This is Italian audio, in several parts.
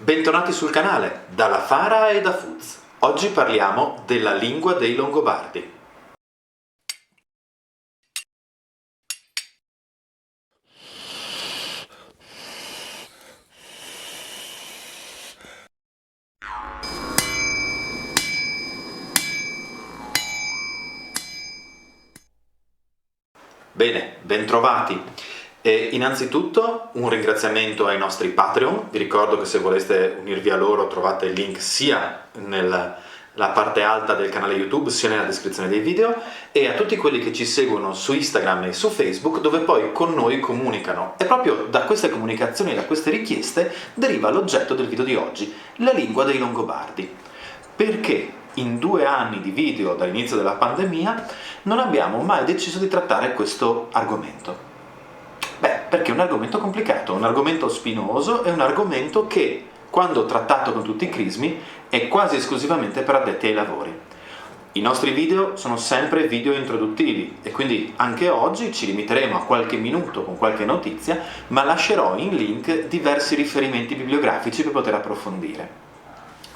Bentornati sul canale, dalla Fara e da Fuz. Oggi parliamo della lingua dei Longobardi. Bene, bentrovati. Innanzitutto un ringraziamento ai nostri Patreon. Vi ricordo che se voleste unirvi a loro trovate il link sia nella parte alta del canale YouTube sia nella descrizione dei video, e a tutti quelli che ci seguono su Instagram e su Facebook, dove poi con noi comunicano. E proprio da queste comunicazioni e da queste richieste deriva l'oggetto del video di oggi, la lingua dei Longobardi. Perché in 2 anni di video dall'inizio della pandemia non abbiamo mai deciso di trattare questo argomento? Beh, perché è un argomento complicato, un argomento spinoso, è un argomento che, quando trattato con tutti i crismi, è quasi esclusivamente per addetti ai lavori. I nostri video sono sempre video introduttivi e quindi anche oggi ci limiteremo a qualche minuto con qualche notizia, ma lascerò in link diversi riferimenti bibliografici per poter approfondire.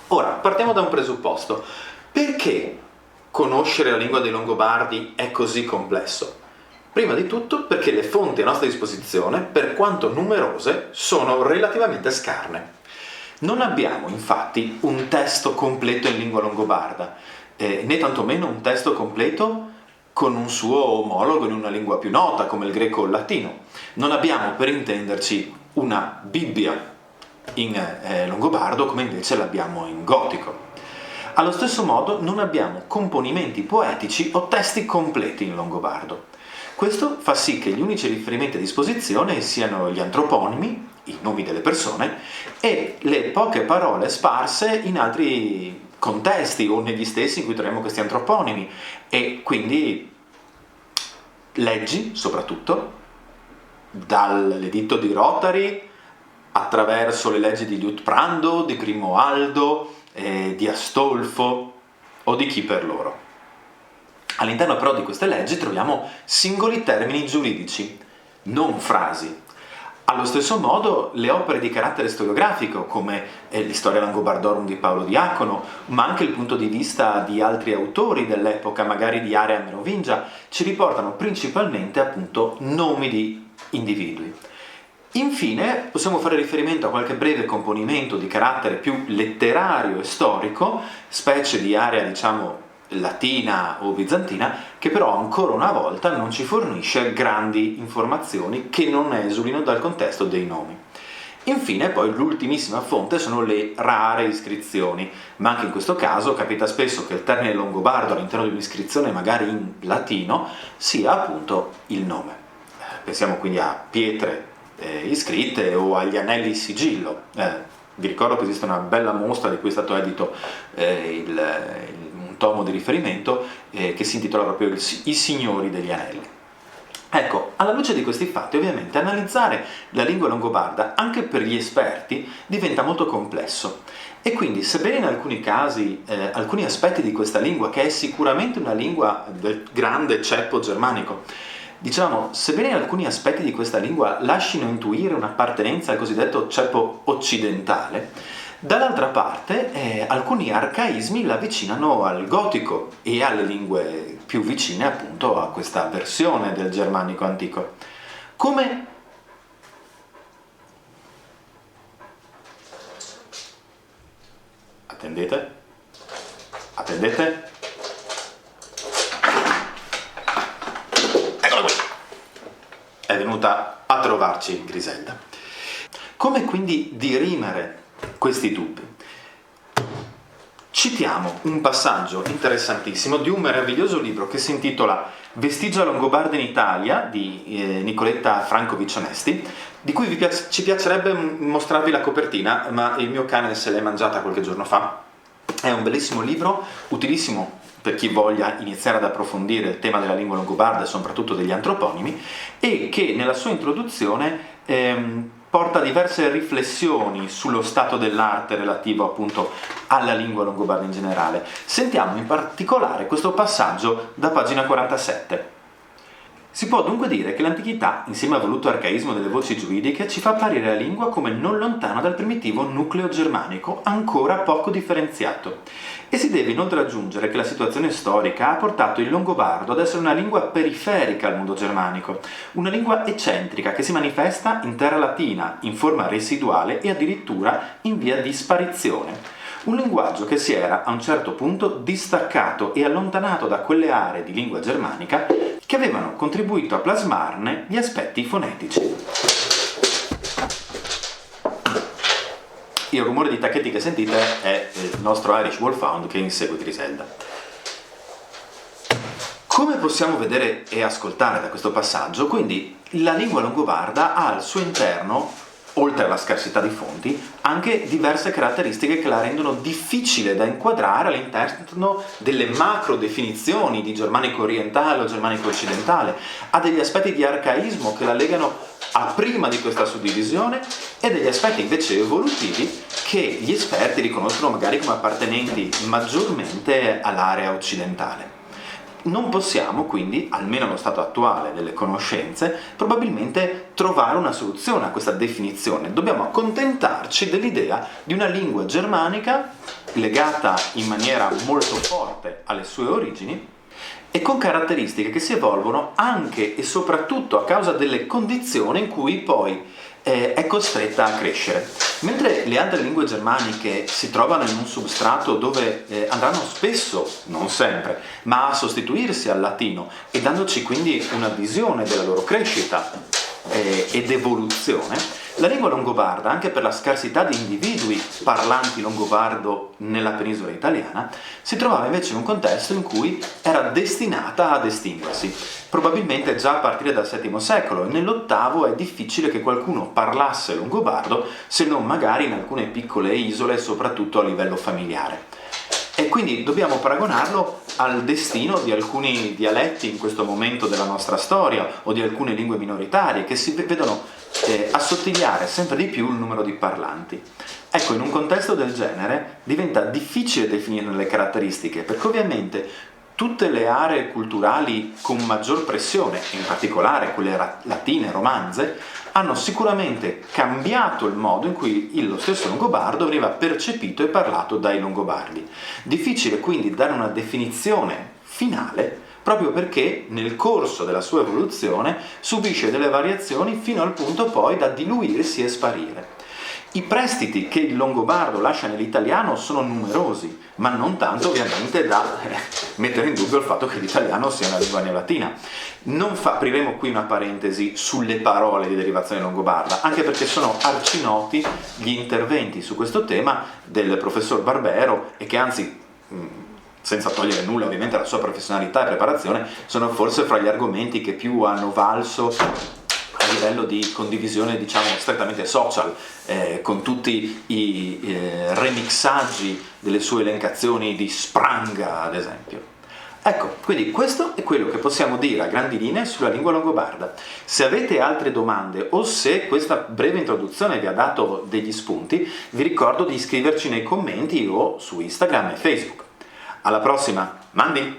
Ora, partiamo da un presupposto. Perché conoscere la lingua dei Longobardi è così complesso? Prima di tutto perché le fonti a nostra disposizione, per quanto numerose, sono relativamente scarne. Non abbiamo infatti un testo completo in lingua longobarda, né tantomeno un testo completo con un suo omologo in una lingua più nota come il greco o il latino. Non abbiamo, per intenderci, una Bibbia in longobardo come invece l'abbiamo in gotico. Allo stesso modo non abbiamo componimenti poetici o testi completi in longobardo. Questo fa sì che gli unici riferimenti a disposizione siano gli antroponimi, i nomi delle persone, e le poche parole sparse in altri contesti o negli stessi in cui troviamo questi antroponimi, e quindi leggi, soprattutto, dall'editto di Rotary, attraverso le leggi di Liutprando, di Grimoaldo, di Astolfo o di chi per loro. All'interno però di queste leggi troviamo singoli termini giuridici, non frasi. Allo stesso modo le opere di carattere storiografico, come l'Historia Langobardorum di Paolo Diacono, ma anche il punto di vista di altri autori dell'epoca, magari di area merovingia, ci riportano principalmente appunto nomi di individui. Infine possiamo fare riferimento a qualche breve componimento di carattere più letterario e storico, specie di area diciamo latina o bizantina, che però ancora una volta non ci fornisce grandi informazioni che non esulino dal contesto dei nomi. Infine poi l'ultimissima fonte sono le rare iscrizioni, ma anche in questo caso capita spesso che il termine longobardo all'interno di un'iscrizione magari in latino sia appunto il nome. Pensiamo quindi a pietre iscritte o agli anelli sigillo. Vi ricordo che esiste una bella mostra di cui è stato edito un tomo di riferimento che si intitola proprio I Signori degli Anelli. Ecco, alla luce di questi fatti, ovviamente, analizzare la lingua longobarda anche per gli esperti diventa molto complesso. E quindi, sebbene in alcuni casi alcuni aspetti di questa lingua, che è sicuramente una lingua del grande ceppo germanico, diciamo, sebbene alcuni aspetti di questa lingua lasciano intuire un'appartenenza al cosiddetto ceppo occidentale, dall'altra parte alcuni arcaismi la avvicinano al gotico e alle lingue più vicine appunto a questa versione del germanico antico. Come attendete? È venuta a trovarci Griselda. Come quindi dirimere questi dubbi? Citiamo un passaggio interessantissimo di un meraviglioso libro che si intitola Vestigia longobarda in Italia di Nicoletta Francovic Onesti, di cui ci piacerebbe mostrarvi la copertina, ma il mio cane se l'è mangiata qualche giorno fa. È un bellissimo libro, utilissimo per chi voglia iniziare ad approfondire il tema della lingua longobarda e soprattutto degli antroponimi, e che nella sua introduzione porta diverse riflessioni sullo stato dell'arte relativo appunto alla lingua longobarda in generale. Sentiamo in particolare questo passaggio da pagina 47. Si può dunque dire che l'antichità, insieme al voluto arcaismo delle voci giuridiche, ci fa apparire la lingua come non lontana dal primitivo nucleo germanico, ancora poco differenziato. E si deve inoltre aggiungere che la situazione storica ha portato il longobardo ad essere una lingua periferica al mondo germanico, una lingua eccentrica che si manifesta in terra latina, in forma residuale e addirittura in via di sparizione. Un linguaggio che si era a un certo punto distaccato e allontanato da quelle aree di lingua germanica che avevano contribuito a plasmarne gli aspetti fonetici. Il rumore di tacchetti che sentite è il nostro Irish Wolfhound che insegue Griselda. Come possiamo vedere e ascoltare da questo passaggio, quindi la lingua longobarda ha al suo interno, oltre alla scarsità di fonti, anche diverse caratteristiche che la rendono difficile da inquadrare all'interno delle macro definizioni di germanico orientale o germanico occidentale. Ha degli aspetti di arcaismo che la legano a prima di questa suddivisione e degli aspetti invece evolutivi che gli esperti riconoscono magari come appartenenti maggiormente all'area occidentale. Non possiamo quindi, almeno allo stato attuale delle conoscenze, probabilmente trovare una soluzione a questa definizione. Dobbiamo accontentarci dell'idea di una lingua germanica legata in maniera molto forte alle sue origini e con caratteristiche che si evolvono anche e soprattutto a causa delle condizioni in cui poi è costretta a crescere. Mentre le altre lingue germaniche si trovano in un substrato dove andranno spesso, non sempre, ma a sostituirsi al latino e dandoci quindi una visione della loro crescita ed evoluzione, la lingua longobarda, anche per la scarsità di individui parlanti longobardo nella penisola italiana, si trovava invece in un contesto in cui era destinata ad estinguersi, probabilmente già a partire dal VII secolo, e nell'VIII è difficile che qualcuno parlasse longobardo, se non magari in alcune piccole isole, soprattutto a livello familiare. E quindi dobbiamo paragonarlo al destino di alcuni dialetti in questo momento della nostra storia o di alcune lingue minoritarie che si vedono assottigliare sempre di più il numero di parlanti. Ecco, in un contesto del genere diventa difficile definire le caratteristiche, perché ovviamente tutte le aree culturali con maggior pressione, in particolare quelle latine, romanze, hanno sicuramente cambiato il modo in cui lo stesso longobardo veniva percepito e parlato dai longobardi. Difficile quindi dare una definizione finale, proprio perché nel corso della sua evoluzione subisce delle variazioni fino al punto poi da diluirsi e sparire. I prestiti che il longobardo lascia nell'italiano sono numerosi, ma non tanto ovviamente da mettere in dubbio il fatto che l'italiano sia una lingua neolatina. Apriremo qui una parentesi sulle parole di derivazione longobarda, anche perché sono arcinoti gli interventi su questo tema del professor Barbero e che anzi, senza togliere nulla ovviamente alla sua professionalità e preparazione, sono forse fra gli argomenti che più hanno valso a livello di condivisione, diciamo, strettamente social, con tutti i remixaggi delle sue elencazioni di Spranga, ad esempio. Ecco, quindi questo è quello che possiamo dire a grandi linee sulla lingua longobarda. Se avete altre domande o se questa breve introduzione vi ha dato degli spunti, vi ricordo di iscriverci nei commenti o su Instagram e Facebook. Alla prossima, Mandi!